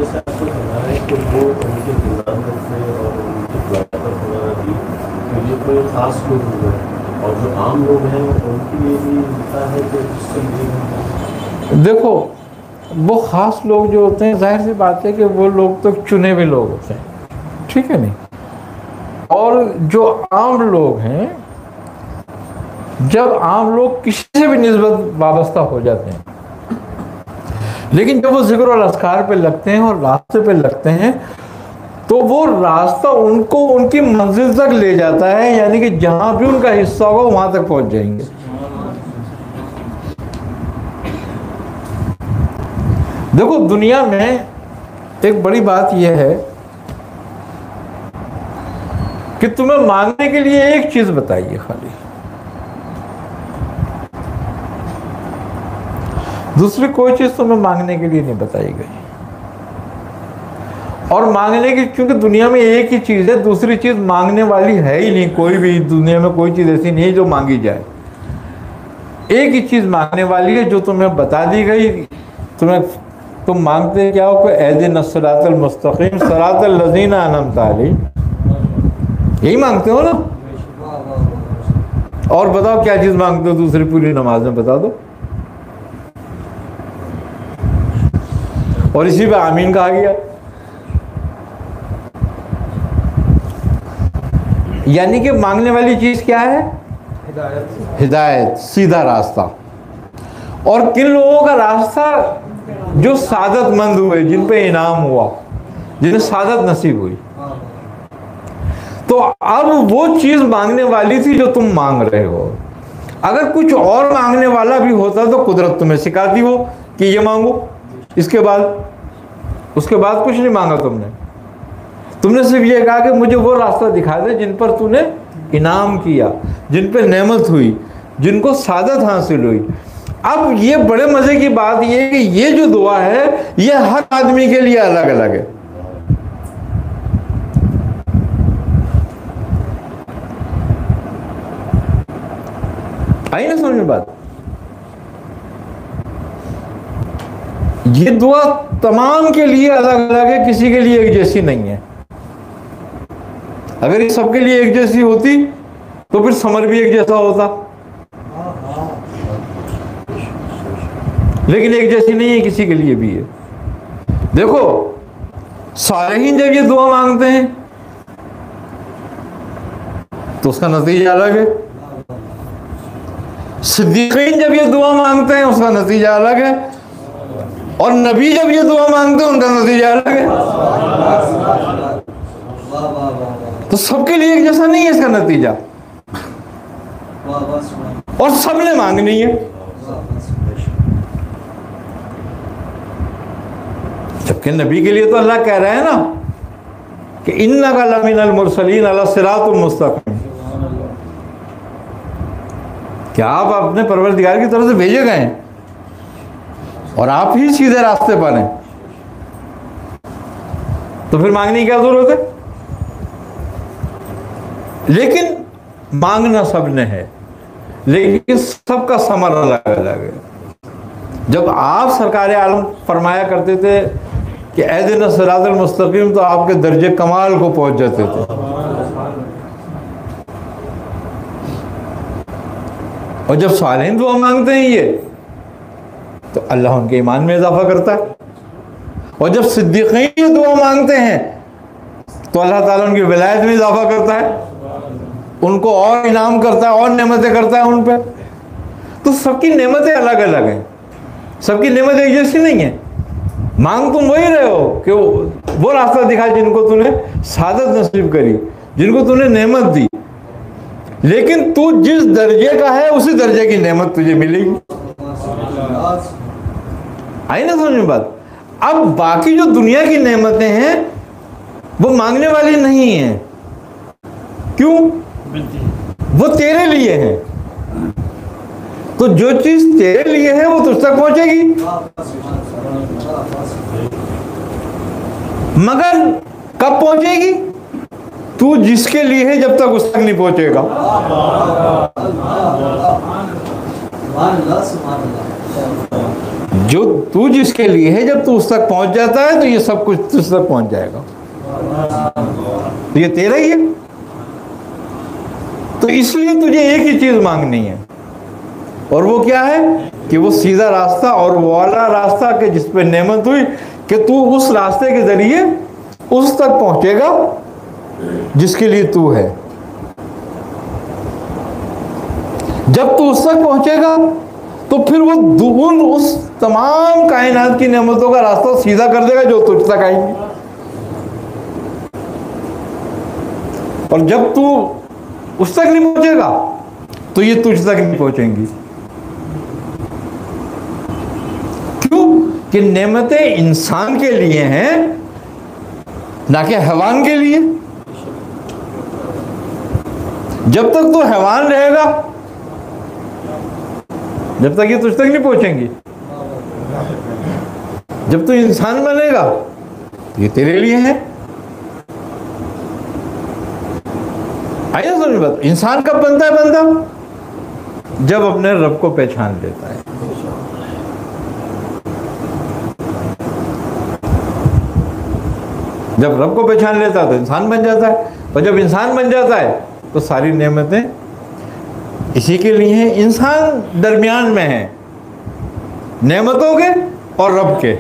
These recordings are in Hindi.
जैसे आपको लगा है कि वो उनके गुलाम से और उनके प्लाट पर हमारा भी तो ये कोई खास लोग हुए और जो आम लोग हैं उनके लिए भी मिलता है कि उसके लिए देखो वो ख़ास लोग जो होते हैं, जाहिर सी बात है कि वो लोग तो चुने हुए लोग होते हैं, ठीक है नहीं। और जो आम लोग हैं, जब आम लोग किसी से भी निस्बत वाबस्ता हो जाते हैं, लेकिन जब वो जिक्र और अस्कार पे लगते हैं और रास्ते पे लगते हैं, तो वो रास्ता उनको उनकी मंजिल तक ले जाता है, यानी कि जहां भी उनका हिस्सा होगा वहां तक पहुंच जाएंगे। देखो दुनिया में एक बड़ी बात यह है कि तुम्हें मांगने के लिए एक चीज बताइए खाली, दूसरी कोई चीज तुम्हें मांगने के लिए नहीं बताई गई। और मांगने की, क्योंकि दुनिया में एक ही चीज है, दूसरी चीज मांगने वाली है ही नहीं। कोई भी दुनिया में कोई चीज ऐसी नहीं है जो मांगी जाए। एक ही चीज मांगने वाली है जो तुम्हें बता दी गई। तुम मांगते क्या हो कि एहदिना सिरातल मुस्तकीम सिरातल लज़ीना अनअमता अलैहिम, यही मांगते हो ना। और बताओ क्या चीज मांगते हो दूसरी पूरी नमाज में, बता दो। और इसी पे आमीन कहा गया। यानी कि मांगने वाली चीज क्या है? हिदायत, सीधा रास्ता। और किन लोगों का रास्ता? जो सादतमंद हुए, जिन पे इनाम हुआ, जिन्हें सादत नसीब हुई। तो अब वो चीज मांगने वाली थी जो तुम मांग रहे हो। अगर कुछ और मांगने वाला भी होता तो कुदरत तुम्हें सिखाती हो कि ये मांगो, उसके बाद कुछ नहीं मांगा तुमने सिर्फ ये कहा कि मुझे वो रास्ता दिखा दे जिन पर तूने इनाम किया, जिन पर नेमत हुई, जिनको सादत हासिल हुई। अब ये बड़े मजे की बात ये है कि ये जो दुआ है ये हर आदमी के लिए अलग अलग है। आई ना समझ में बात? ये दुआ तमाम के लिए अलग अलग है, किसी के लिए एक जैसी नहीं है। अगर ये सबके लिए एक जैसी होती तो फिर समर भी एक जैसा होता, लेकिन एक जैसी नहीं है, किसी के लिए भी है। देखो सालेहीन जब ये दुआ मांगते हैं तो उसका नतीजा अलग है। सिद्दीकीन जब ये दुआ मांगते हैं उसका नतीजा अलग है। और नबी जब ये दुआ मांगते हैं उनका नतीजा अलग है। तो सबके लिए एक जैसा नहीं है इसका नतीजा, और सबने मांगनी है। जबकि नबी के लिए तो अल्लाह कह रहा है ना कि इन्नका लमिनल मुरसलीन अला सिरातिल मुस्तकीम, क्या आप अपने परवरदिगार की तरफ से भेजे गए हैं और आप ही सीधे रास्ते पर हैं। तो फिर मांगने की क्या जरूरत है? लेकिन मांगना सबने है, लेकिन सबका समर अलग अलग है। जब आप सरकार आलम फरमाया करते थे कि एहदिना सिरातल मुस्तकीम, तो आपके दर्जे कमाल को पहुंच जाते थे। और जब सालेहीन दुआ मांगते हैं ये, तो अल्लाह उनके ईमान में इजाफा करता है। और जब सिद्दीकीन दुआ मांगते हैं तो अल्लाह ताला उनकी विलायत में इजाफा करता है, उनको और इनाम करता है, और नेमतें करता है उन पे। तो सबकी नेमतें अलग अलग हैं, सबकी नेमत एक जैसी नहीं है। मांग तुम वही रहे हो कि वो रास्ता दिखा जिनको तूने सादत नसीब करी, जिनको तूने नेमत दी। लेकिन तू जिस दर्जे का है उसी दर्जे की नेमत तुझे मिलेगी। आई ना समझ में बात? अब बाकी जो दुनिया की नेमतें हैं वो मांगने वाली नहीं है। क्यों? वो तेरे लिए है। तो जो चीज तेरे लिए है वो तुझ तक पहुंचेगी, मगर कब पहुंचेगी? तू जिसके लिए है जब तक उस तक नहीं पहुंचेगा। जो तू जिसके लिए है, जब तू उस तक पहुंच जाता है तो ये सब कुछ तुझ तक पहुंच जाएगा, तो ये तेरा ही है। तो इसलिए तुझे एक ही चीज मांगनी है, और वो क्या है कि वो सीधा रास्ता और वो वाला रास्ता कि जिस पे नेमत हुई कि तू उस रास्ते के जरिए उस तक पहुंचेगा जिसके लिए तू है। जब तू उस तक पहुंचेगा तो फिर वो दुगुन उस तमाम कायनात की नेमतों का रास्ता सीधा कर देगा जो तुझ तक आएंगी। और जब तू उस तक नहीं पहुंचेगा तो ये तुझ तक नहीं पहुंचेंगी। क्यों? कि नेमतें इंसान के लिए हैं, ना कि हैवान के लिए। जब तक तू हैवान रहेगा, जब तक ये तुझ तक नहीं पहुंचेंगी। जब तू इंसान बनेगा ये तेरे लिए है। आइए समझ बात। इंसान कब बनता है बंदा? जब अपने रब को पहचान लेता है। जब रब को पहचान लेता है तो इंसान बन जाता है, और जब इंसान बन जाता है तो सारी नेमतें इसी के लिए हैं। इंसान दरमियान में है नेमतों के और रब के।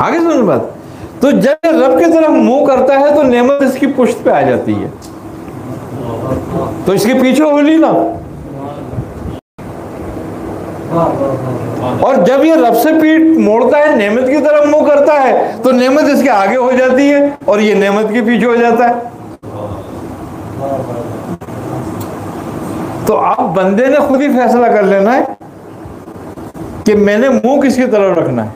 आगे सुन बात। तो जब रब की तरफ मुंह करता है तो नेमत इसकी पुष्ट पे आ जाती है, तो इसके पीछे हो ली ना। और जब ये रब से पीठ मोड़ता है, नेमत की तरफ मुंह करता है, तो नेमत इसके आगे हो जाती है और ये नेमत के पीछे हो जाता है। तो आप बंदे ने खुद ही फैसला कर लेना है कि मैंने मुंह किसकी तरफ रखना है।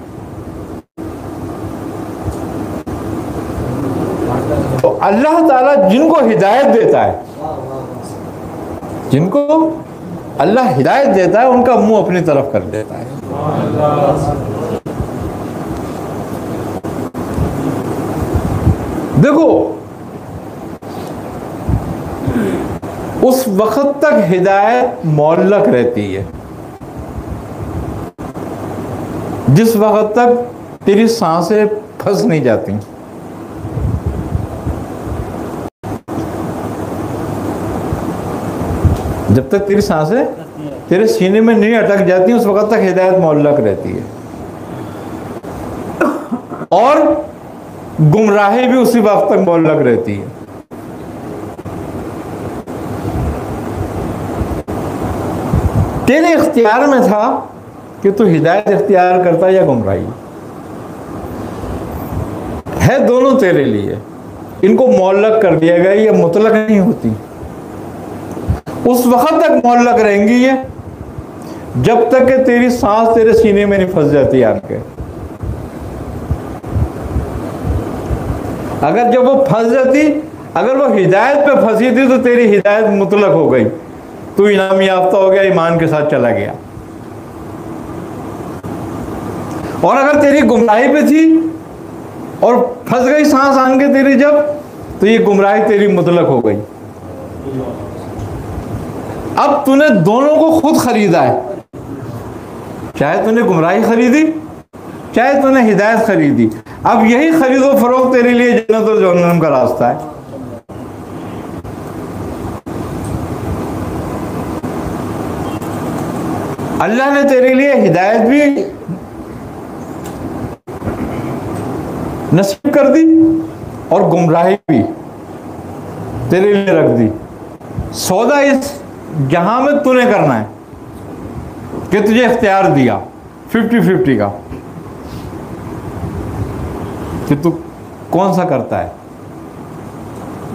तो अल्लाह ताला जिनको हिदायत देता है, जिनको अल्लाह हिदायत देता है, उनका मुंह अपनी तरफ कर देता है। देखो, उस वक्त तक हिदायत मौल्लक रहती है जिस वक्त तक तेरी सांसें फंस नहीं जाती। जब तक तेरी सांसें तेरे सीने में नहीं अटक जाती, उस वक्त तक हिदायत मौल्लक रहती है। और गुमराही भी उसी वक्त तक मौल्लक रहती है। तेरे इख्तियार में था कि तू हिदायत इख्तियार करता या गुमराही है, दोनों तेरे लिए। इनको मौल्लक कर दिया गया, ये मुतलक नहीं होती। उस वक्त तक मौल्लक रहेंगी ये जब तक कि तेरी सांस तेरे सीने में नहीं फंस जाती आके। अगर जब वो फंस जाती, अगर वो हिदायत पे फंसी थी तो तेरी हिदायत मुतलक हो गई, तू इनाम याफ्ता हो गया, ईमान के साथ चला गया। और अगर तेरी गुमराही पे थी और फंस गई सांस आके तेरी जब, तो ये गुमराही तेरी मुतलक हो गई। अब तूने दोनों को खुद खरीदा है, चाहे तूने गुमराही खरीदी चाहे तूने हिदायत खरीदी। अब यही खरीदो फरोख्त तेरे लिए जन्नत और जहन्नम का रास्ता है। अल्लाह ने तेरे लिए हिदायत भी नसीब कर दी और गुमराही भी तेरे लिए रख दी। सौदा इस जहां में तूने करना है कि तुझे इख्तियार दिया 50-50 का कि तू कौन सा करता है।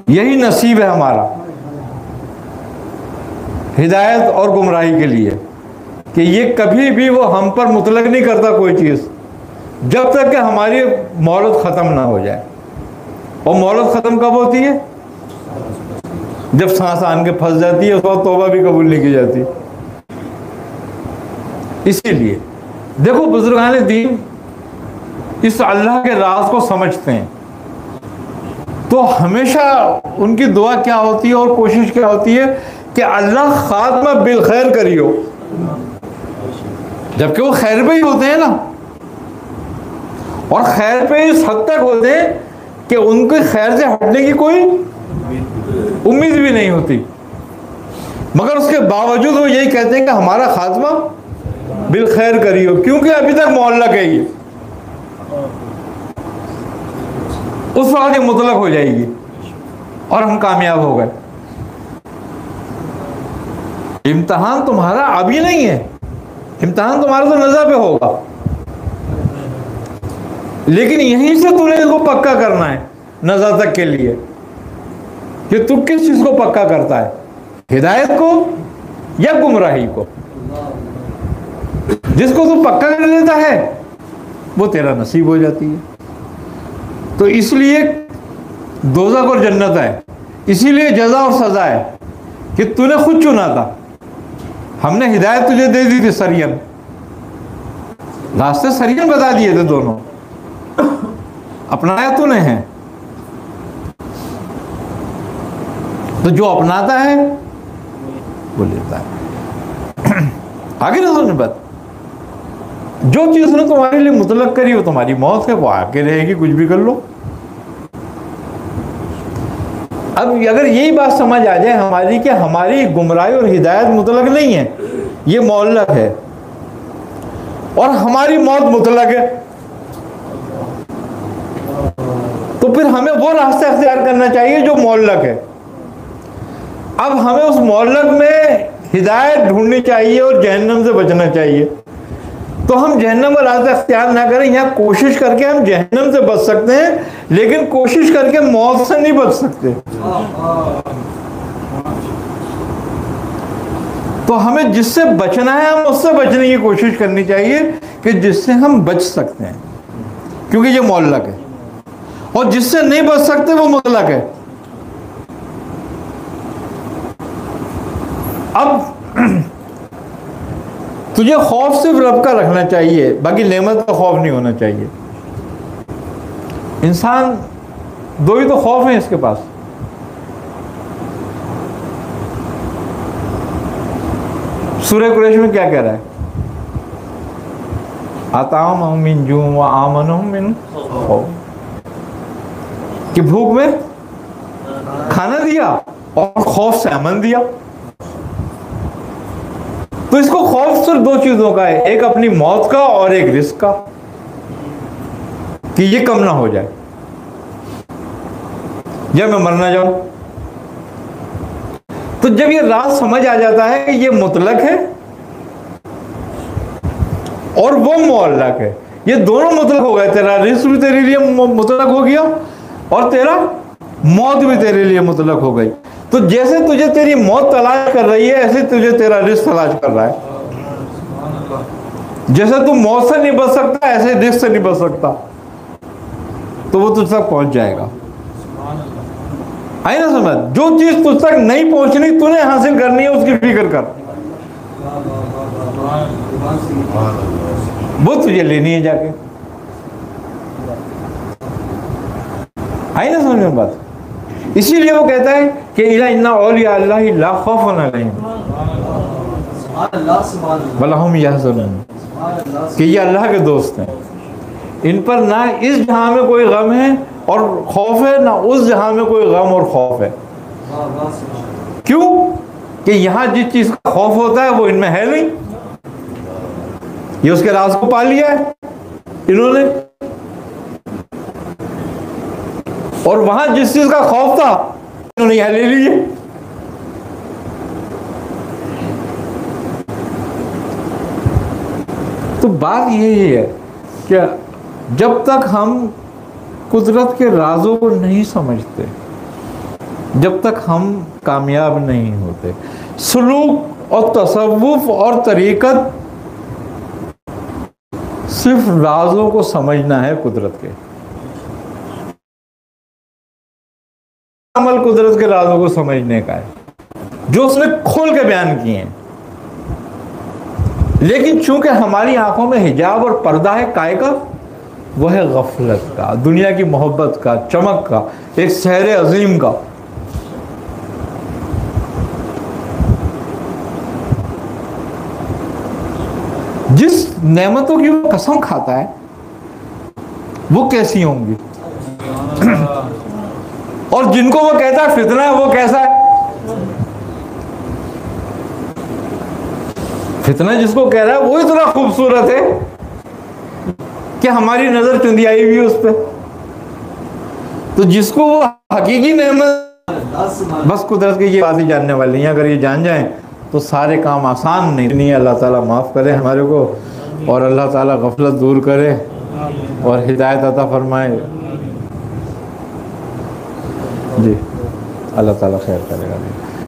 यही नसीब है हमारा हिदायत और गुमराही के लिए कि ये कभी भी वो हम पर मुतलक नहीं करता कोई चीज़ जब तक कि हमारी मोहलत ख़त्म ना हो जाए। और मोहलत ख़त्म कब होती है? जब सांस आन के फंस जाती है, उस वक्त तौबा भी कबूल नहीं की जाती। इसीलिए देखो, बुजुर्गान दीन इस अल्लाह के राज को समझते हैं तो हमेशा उनकी दुआ क्या होती है और कोशिश क्या होती है कि अल्लाह खात्मा बिल खैर करियो। जबकि वो खैर पे ही होते हैं ना, और खैर पे इस हद तक होते हैं कि उनके खैर से हटने की कोई उम्मीद भी नहीं होती, मगर उसके बावजूद वो यही कहते हैं कि हमारा खात्मा बिल खैर करियो, क्योंकि अभी तक मोहल्लक है ये, उस वक्त ये मुतलक हो जाएगी और हम कामयाब हो गए। इम्तिहान तुम्हारा अभी नहीं है, इम्तिहान तुम्हारा तो नज़र पे होगा, लेकिन यहीं से तुम्हें इसको पक्का करना है नज़र तक के लिए कि तू किस चीज को पक्का करता है, हिदायत को या गुमराही को। जिसको तू पक्का कर लेता है वो तेरा नसीब हो जाती है। तो इसलिए दोज़ख और जन्नत है, इसीलिए जज़ा और सज़ा है कि तूने खुद चुना था, हमने हिदायत तुझे दे दी थी, सरियन रास्ते सरियन बता दिए थे, दोनों अपनाया तूने है। तो जो अपनाता है वो लेता है। आगे ना सुनने बात, जो चीज उसने तुम्हारे लिए मुतलक करी वो तुम्हारी मौत है, वो आके रहेगी, कुछ भी कर लो। अब अगर यही बात समझ आ जाए हमारी कि हमारी गुमराही और हिदायत मुतलक नहीं है, ये मुअल्लक है, और हमारी मौत मुतलक है, तो फिर हमें वो रास्ता अख्तियार करना चाहिए जो मुअल्लक है। अब हमें उस मुअल्लक में हिदायत ढूंढनी चाहिए और जहन्नम से बचना चाहिए। तो हम जहन्नम का रास्ता अख्तियार ना करें, यहाँ कोशिश करके हम जहन्नम से बच सकते हैं, लेकिन कोशिश करके मौत से नहीं बच सकते। तो हमें जिससे बचना है हम उससे बचने की कोशिश करनी चाहिए कि जिससे हम बच सकते हैं, क्योंकि ये मुअल्लक है, और जिससे नहीं बच सकते वो मुतलक है। अब तुझे खौफ सिर्फ रब का रखना चाहिए, बाकी नेमत का खौफ नहीं होना चाहिए। इंसान दो ही तो खौफ है इसके पास, सूरह कुरैश में क्या कह रहा है, अतामहुम मिन जू व आमनहुम मिन खौफ, कि भूख में खाना दिया और खौफ से अमन दिया। तो इसको खौफ सिर्फ दो चीजों का है, एक अपनी मौत का और एक रिस्क का, कि ये कम ना हो जाए या मैं मर ना जाऊं। तो जब ये राज समझ आ जाता है कि ये मुतलक है और वो मुअल्लक है, ये दोनों मुतलक हो गए, तेरा रिस्क भी तेरे लिए मुतलक हो गया और तेरा मौत भी तेरे लिए मुतलक हो गई। तो जैसे तुझे तेरी मौत तलाश कर रही है, ऐसे तुझे तेरा रिस्क तलाश कर रहा है। जैसे तू मौत से नहीं बच सकता, ऐसे रिस्क से नहीं बच सकता, तो वो तुझ तक पहुंच जाएगा। आई ना समझ, जो चीज तुझ तक नहीं पहुंचनी तूने हासिल करनी है उसकी फिक्र कर, वो तुझे लेनी है जाके। आई ना समझ में बात। इसीलिए वो कहता है कि इन्ना औलिया अल्लाह ला खौफुन अलैहिम वला हुम यहज़नून, कि ये अल्लाह के दोस्त हैं, इन पर ना इस जहां में कोई गम है और खौफ है, ना उस जहां में कोई गम और खौफ है। क्यों? कि यहां जिस चीज का खौफ होता है वो इनमें है नहीं, ये उसके राज को पा लिया है इन्होंने, और वहां जिस चीज का खौफ था इन्होंने यहां ले लिए। तो बात यही है कि जब तक हम कुदरत के राजों को नहीं समझते, जब तक हम कामयाब नहीं होते। सुलूक और तसव्वुफ और तरीकत सिर्फ राजों को समझना है कुदरत के, अमल कुदरत के राजों को समझने का है जो उसने खोल के बयान किए हैं। लेकिन चूंकि हमारी आंखों में हिजाब और पर्दा है काय का, वह है गफलत का, दुनिया की मोहब्बत का, चमक का, एक शहर अजीम का। जिस नेमतों की वो कसम खाता है वो कैसी होंगी, और जिनको वो कहता है फितना है वो कैसा है। फितना जिसको कह रहा है वो इतना खूबसूरत है कि हमारी नजर चुंदियाई भी उस पर। तो जिसको वो हकीकी नेमत, बस कुदरत की ये बात ही जानने वाली है। अगर ये जान जाएं तो सारे काम आसान नहीं। अल्लाह ताला माफ़ करे हमारे को, और अल्लाह ताला गफलत दूर करे और हिदायत अता फरमाए। जी, अल्लाह ताला खैर करेगा।